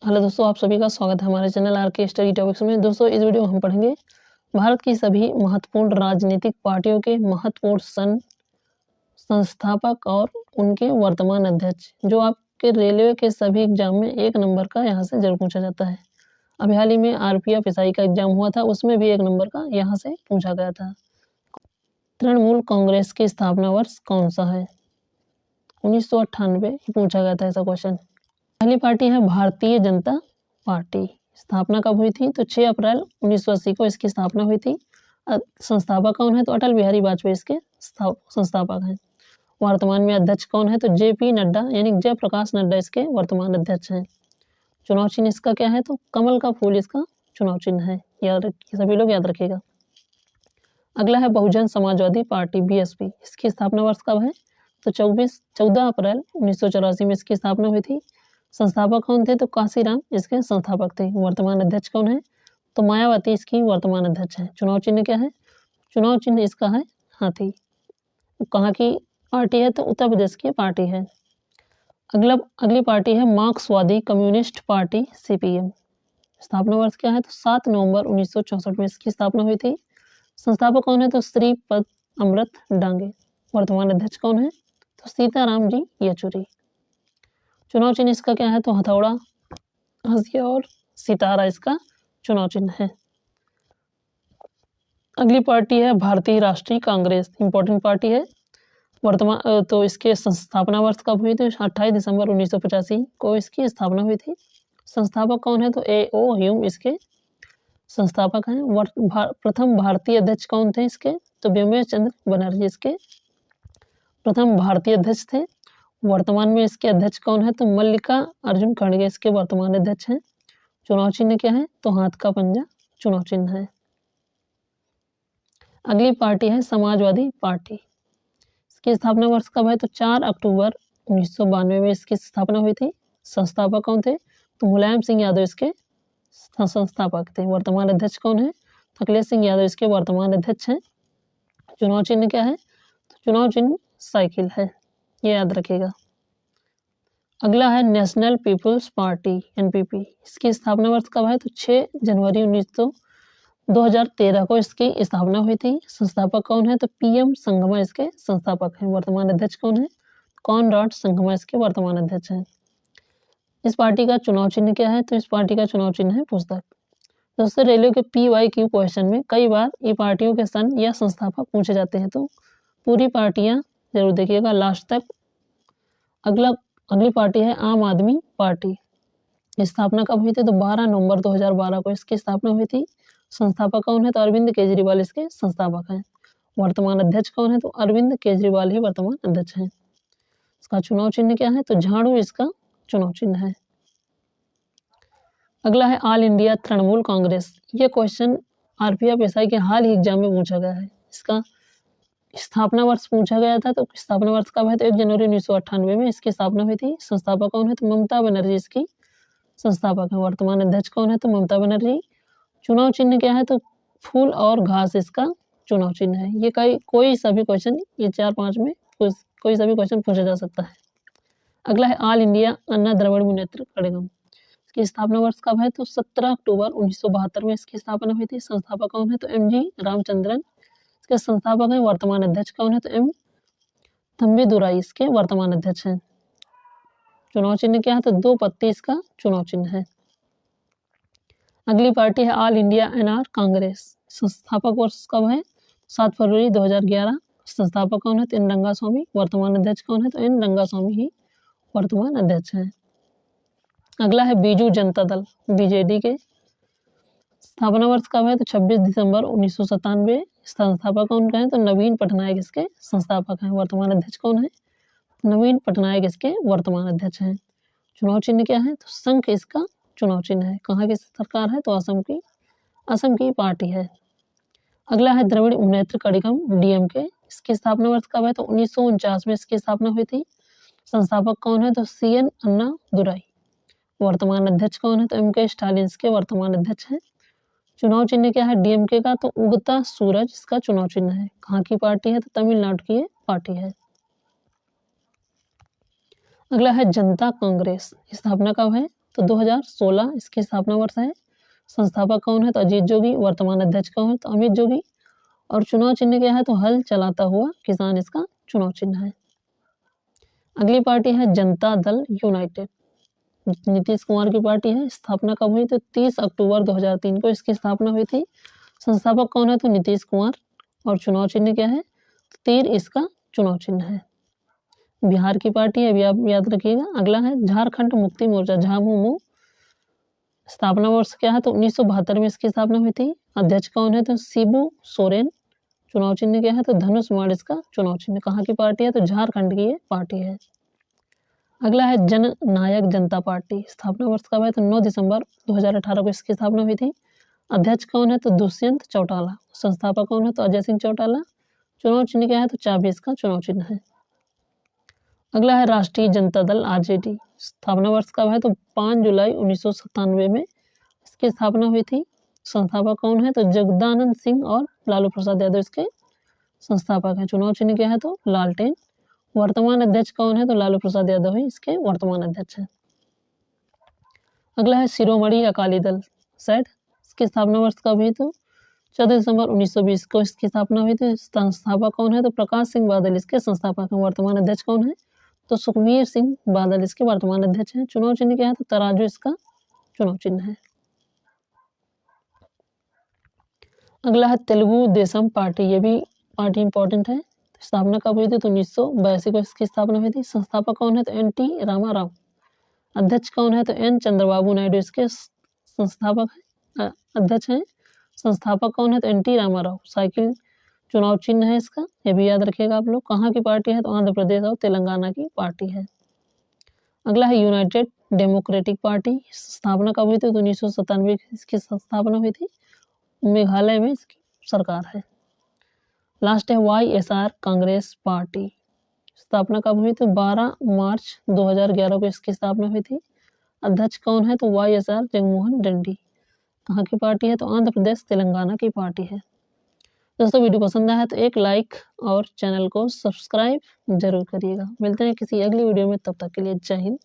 Hello दोस्तों, आप सभी का स्वागत है हमारे चैनल आरके स्टडी टॉपिक्स में। दोस्तों, इस वीडियो में हम पढ़ेंगे भारत की सभी महत्वपूर्ण राजनीतिक पार्टियों के महत्वपूर्ण संस्थापक और उनके वर्तमान अध्यक्ष, जो आपके रेलवे के सभी एग्जाम में 1 नंबर का यहाँ से जरूर पूछा जाता है। अभी हाल ही में आरपीएफ एसआई का एग्जाम हुआ था, उसमें भी 1 नंबर का यहाँ से पूछा गया था। तृणमूल कांग्रेस की स्थापना वर्ष कौन सा है? 1998 पूछा गया था ऐसा क्वेश्चन। पहली पार्टी है भारतीय जनता पार्टी। स्थापना कब हुई थी? तो 6 अप्रैल 1980 को इसकी स्थापना हुई थी। संस्थापक कौन है? तो अटल बिहारी वाजपेयी इसके संस्थापक हैं। वर्तमान में अध्यक्ष कौन है? तो जेपी नड्डा यानी जयप्रकाश नड्डा इसके वर्तमान अध्यक्ष हैं। चुनाव चिन्ह इसका क्या है? तो कमल का फूल इसका चुनाव चिन्ह है। सभी लोग याद रखिएगा। अगला है बहुजन समाजवादी पार्टी बीएसपी। इसकी स्थापना वर्ष कब है? तो 14 अप्रैल 1984 में इसकी स्थापना हुई थी। संस्थापक कौन थे? तो काशीराम इसके संस्थापक थे। वर्तमान अध्यक्ष कौन है? तो मायावती इसकी वर्तमान अध्यक्ष है। चुनाव चिन्ह क्या है? चुनाव चिन्ह इसका है हाथी। कहाँ की पार्टी है? तो उत्तर प्रदेश की पार्टी है। अगली पार्टी है मार्क्सवादी कम्युनिस्ट पार्टी सीपीएम। स्थापना वर्ष क्या है? तो 7 नवंबर 1964 में इसकी स्थापना हुई थी। संस्थापक कौन है? तो श्रीपद अमृत डांगे। वर्तमान अध्यक्ष कौन है? तो सीताराम जी येचुरी। चुनाव चिन्ह इसका क्या है? तो हथौड़ा, हंसिया और सितारा इसका चुनाव चिन्ह है। अगली पार्टी है भारतीय राष्ट्रीय कांग्रेस। इंपॉर्टेंट पार्टी है। वर्तमान तो इसके स्थापना वर्ष कब हुई थी? 28 दिसंबर 1985 को इसकी स्थापना हुई थी। संस्थापक कौन है? तो A.O. ह्यूम इसके संस्थापक हैं। प्रथम भारतीय अध्यक्ष कौन थे इसके? तो बिमलेश चंद्र बनर्जी इसके प्रथम भारतीय अध्यक्ष थे। वर्तमान में इसके अध्यक्ष कौन है? तो मल्लिका अर्जुन खड़गे इसके वर्तमान अध्यक्ष हैं। चुनाव चिन्ह क्या है? तो हाथ का पंजा चुनाव चिन्ह है। अगली पार्टी है समाजवादी पार्टी। इसकी स्थापना वर्ष कब है? तो 4 अक्टूबर 1992 में इसकी स्थापना हुई थी। संस्थापक कौन थे? तो मुलायम सिंह यादव इसके संस्थापक थे। वर्तमान अध्यक्ष कौन है? अखिलेश सिंह यादव इसके वर्तमान अध्यक्ष हैं। चुनाव चिन्ह क्या है? तो चुनाव चिन्ह साइकिल है, ये याद रखिएगा। अगला है नेशनल पीपुल्स पार्टी एनपीपी। इसकी स्थापना वर्ष कब है? तो 6 जनवरी 2013 को इसकी स्थापना हुई थी। संस्थापक कौन है? तो पीएम संगमा इसके संस्थापक हैं। वर्तमान अध्यक्ष कौन है? कॉनराड संगमा इसके वर्तमान अध्यक्ष हैं। इस पार्टी का चुनाव चिन्ह क्या है? तो इस पार्टी का चुनाव चिन्ह है पुस्तक। दोस्तों, रेलवे के PYQ क्वेश्चन में कई बार ये पार्टियों के सन या संस्थापक पूछे जाते हैं, तो पूरी पार्टियां जरूर देखिएगा लास्ट तक। अगली पार्टी है आम आदमी पार्टी। स्थापना कब हुई थी? तो 12 नवंबर 2012 को इसकी स्थापना हुई थी। संस्थापक कौन है? तो अरविंद केजरीवाल इसके संस्थापक हैं। वर्तमान अध्यक्ष कौन है? तो अरविंद केजरीवाल ही वर्तमान अध्यक्ष हैं। इसका चुनाव चिन्ह क्या है? तो झाड़ू इसका चुनाव चिन्ह है। अगला है ऑल इंडिया तृणमूल कांग्रेस। ये क्वेश्चन आरपीएफ एसआई के हाल ही एग्जाम में पूछा गया है। इसका स्थापना वर्ष पूछा गया था, तो स्थापना वर्ष कब है? तो 1 जनवरी 1998 में इसकी स्थापना हुई थी। संस्थापक कौन है? तो ममता बनर्जी इसकी संस्थापक है। वर्तमान अध्यक्ष कौन है? तो ममता बनर्जी। चुनाव चिन्ह क्या है? तो फूल और घास इसका चुनाव चिन्ह है। ये कोई सभी क्वेश्चन ये 4-5 में कोई सभी क्वेश्चन पूछा जा सकता है। अगला है ऑल इंडिया अन्ना द्रविड़ मुनेत्र कड़गम। इसकी स्थापना वर्ष कब है? तो 17 अक्टूबर 1972 में इसकी स्थापना हुई थी। संस्थापक कौन है? तो MG रामचंद्रन इसके संस्थापक हैं। वर्तमान अध्यक्ष कौन है? तो M थम्बीदुराई इसके वर्तमान अध्यक्ष हैं। चुनाव चिन्ह क्या है? तो 2 पत्ती इसका चुनाव चिन्ह है। अगली पार्टी है ऑल इंडिया NR कांग्रेस। संस्थापक वर्ष कब है? 7 फरवरी 2011। संस्थापक कौन है? तो N रंगास्वामी। वर्तमान अध्यक्ष कौन है? तो N रंगास्वामी ही वर्तमान अध्यक्ष हैं। अगला है बीजू जनता दल BJD के। स्थापना वर्ष कब है? तो 26 दिसंबर 1997। संस्थापक कौन है? तो नवीन पटनायक इसके संस्थापक हैं। वर्तमान अध्यक्ष कौन है? नवीन पटनायक इसके वर्तमान अध्यक्ष हैं। चुनाव चिन्ह क्या है? तो शंख इसका चुनाव चिन्ह है। कहाँ की सरकार है? तो असम की पार्टी है। अगला है द्रविड़ मुनेत्र कड़गम DMK। इसकी स्थापना वर्ष कब है? तो 1949 में इसकी स्थापना हुई थी। संस्थापक कौन है? तो CN अन्ना दुराई। वर्तमान अध्यक्ष कौन है? तो MK स्टालिन इसके वर्तमान अध्यक्ष हैं। चुनाव चिन्ह क्या है DMK का? तो उगता सूरज इसका चुनाव चिन्ह है। कहाँ की पार्टी है? तो तमिलनाडु की पार्टी है। अगला है जनता कांग्रेस। स्थापना कब है? तो 2016 इसकी स्थापना वर्ष है। संस्थापक कौन है? तो अजीत जोगी। वर्तमान अध्यक्ष कौन है? तो अमित जोगी। और चुनाव चिन्ह क्या है? तो हल चलाता हुआ किसान इसका चुनाव चिन्ह है। अगली पार्टी है जनता दल यूनाइटेड, नीतीश कुमार की पार्टी है। स्थापना कब हुई? तो 30 अक्टूबर 2003 को इसकी स्थापना हुई थी। संस्थापक कौन है? तो नीतीश कुमार। और चुनाव चिन्ह क्या है? तो तीर इसका चुनाव चिन्ह है। बिहार की पार्टी है, अभी आप याद रखिएगा। अगला है झारखंड मुक्ति मोर्चा, झामुमो। स्थापना वर्ष क्या है? तो 1972 में इसकी स्थापना हुई थी। अध्यक्ष कौन है? तो शिबू सोरेन। चुनाव चिन्ह क्या है? तो धनुष बाण इसका चुनाव चिन्ह। कहाँ की पार्टी है? तो झारखंड की ये पार्टी है। अगला है जन नायक जनता पार्टी। स्थापना वर्ष कब है? तो 9 दिसंबर 2018 को इसकी स्थापना हुई थी। अध्यक्ष कौन है? तो दुष्यंत चौटाला। संस्थापक कौन है? तो अजय सिंह चौटाला। चुनाव चिन्ह क्या है? तो चाबी इसका चुनाव चिन्ह है। अगला है राष्ट्रीय जनता दल आरजेडी। स्थापना वर्ष कब है? तो 5 जुलाई 1997 में इसकी स्थापना हुई थी। संस्थापक कौन है? तो जगदानंद सिंह और लालू प्रसाद यादव इसके संस्थापक हैं। चुनाव चिन्ह क्या है? तो लालटेन। वर्तमान अध्यक्ष कौन है? तो लालू प्रसाद यादव ही इसके वर्तमान अध्यक्ष हैं। अगला है शिरोमणि अकाली दल सेट। इसकी स्थापना वर्ष कब हुई? तो 14 दिसंबर 1920 को इसकी स्थापना हुई थी। संस्थापक कौन है? तो प्रकाश सिंह बादल इसके संस्थापक हैं। वर्तमान अध्यक्ष कौन है? तो सुखबीर सिंह बादल इसके वर्तमान अध्यक्ष हैं। चुनाव चिन्ह क्या है? तो तराजू इसका चुनाव चिन्ह है। अगला है तेलुगु देशम पार्टी, ये भी पार्टी इंपॉर्टेंट है। स्थापना कब हुई थी? तो 1982 को इसकी स्थापना हुई थी। संस्थापक कौन है? तो एन.टी. रामाराव। अध्यक्ष कौन है? तो एन. चंद्रबाबू नायडू इसके संस्थापक अध्यक्ष हैं। संस्थापक कौन है? तो एन.टी. रामाराव। साइकिल चुनाव चिन्ह है इसका, ये भी याद रखिएगा आप लोग। कहाँ की पार्टी है? तो आंध्र प्रदेश और तेलंगाना की पार्टी है। अगला है यूनाइटेड डेमोक्रेटिक पार्टी। स्थापना कब हुई थी? तो 1997 इसकी स्थापना हुई थी। मेघालय में इसकी सरकार है। लास्ट है YSR कांग्रेस पार्टी। स्थापना कब हुई? तो 12 मार्च 2011 को इसकी स्थापना हुई थी। अध्यक्ष कौन है? तो YSR जगनमोहन रेड्डी। कहाँ की पार्टी है? तो आंध्र प्रदेश तेलंगाना की पार्टी है। दोस्तों वीडियो पसंद आया है तो एक लाइक और चैनल को सब्सक्राइब जरूर करिएगा। मिलते हैं किसी अगली वीडियो में, तब तक के लिए जय हिंद।